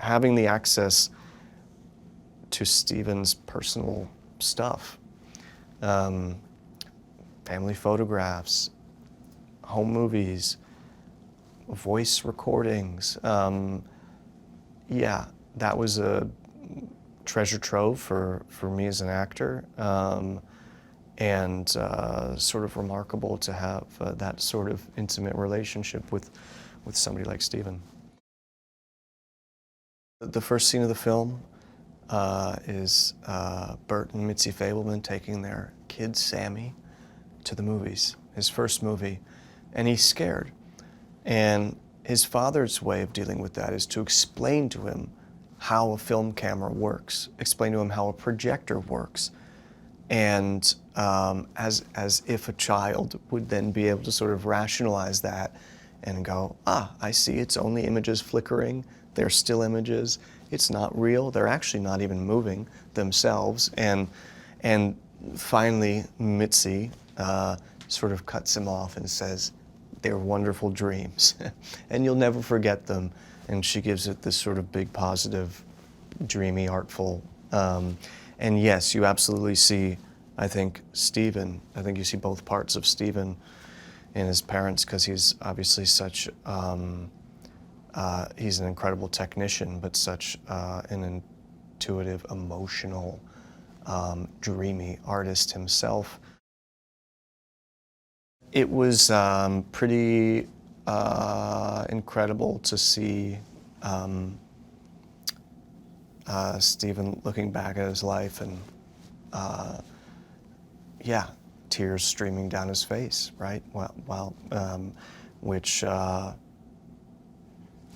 having the access to Stephen's personal stuff, family photographs, home movies, voice recordings. Yeah, that was a treasure trove for me as an actor, and sort of remarkable to have that sort of intimate relationship with somebody like Stephen. The first scene of the film is Bert and Mitzi Fabelman taking their kid Sammy to the movies, his first movie, and he's scared. And his father's way of dealing with that is to explain to him how a film camera works, explain to him how a projector works, and as if a child would then be able to sort of rationalize that and go, I see, it's only images flickering, they're still images, it's not real, they're actually not even moving themselves. And finally, Mitzi sort of cuts him off and says, they're wonderful dreams, and you'll never forget them. And she gives it this sort of big, positive, dreamy, artful. And yes, you absolutely see, I think, Stephen. I think you see both parts of Stephen in his parents, because he's obviously such, he's an incredible technician, but such an intuitive, emotional, dreamy artist himself. It was pretty incredible to see Stephen looking back at his life and, yeah, tears streaming down his face, right? Which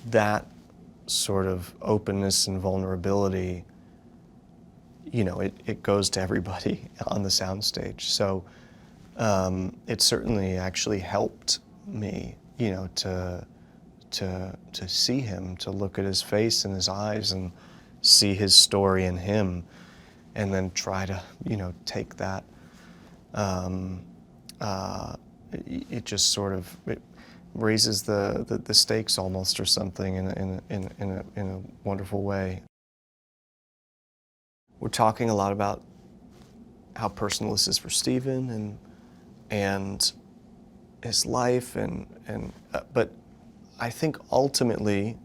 that sort of openness and vulnerability, you know, it goes to everybody on the soundstage. So it certainly actually helped me, you know, to see him, to look at his face and his eyes and see his story in him, and then try to, you know, take that. It just sort of raises the stakes almost, or something, in a wonderful way. We're talking a lot about how personal this is for Stephen and his life, but I think ultimately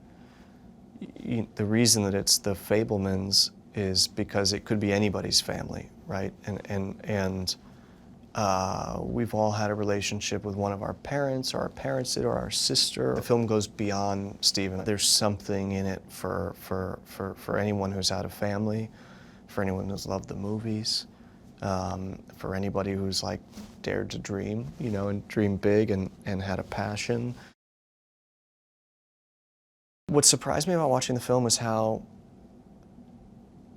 the reason that it's the Fabelmans is because it could be anybody's family, right? And we've all had a relationship with one of our parents, or our parents did, or our sister. The film goes beyond Stephen. There's something in it for anyone who's had a family, for anyone who's loved the movies, for anybody who's like dared to dream, you know, and dream big and had a passion. What surprised me about watching the film was how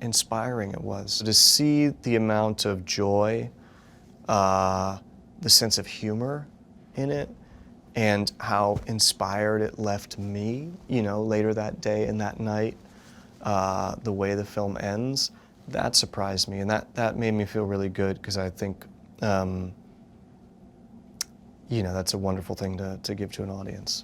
inspiring it was. To see the amount of joy, the sense of humor in it, and how inspired it left me, you know, later that day and that night, the way the film ends, that surprised me, and that made me feel really good, because I think, you know, that's a wonderful thing to give to an audience.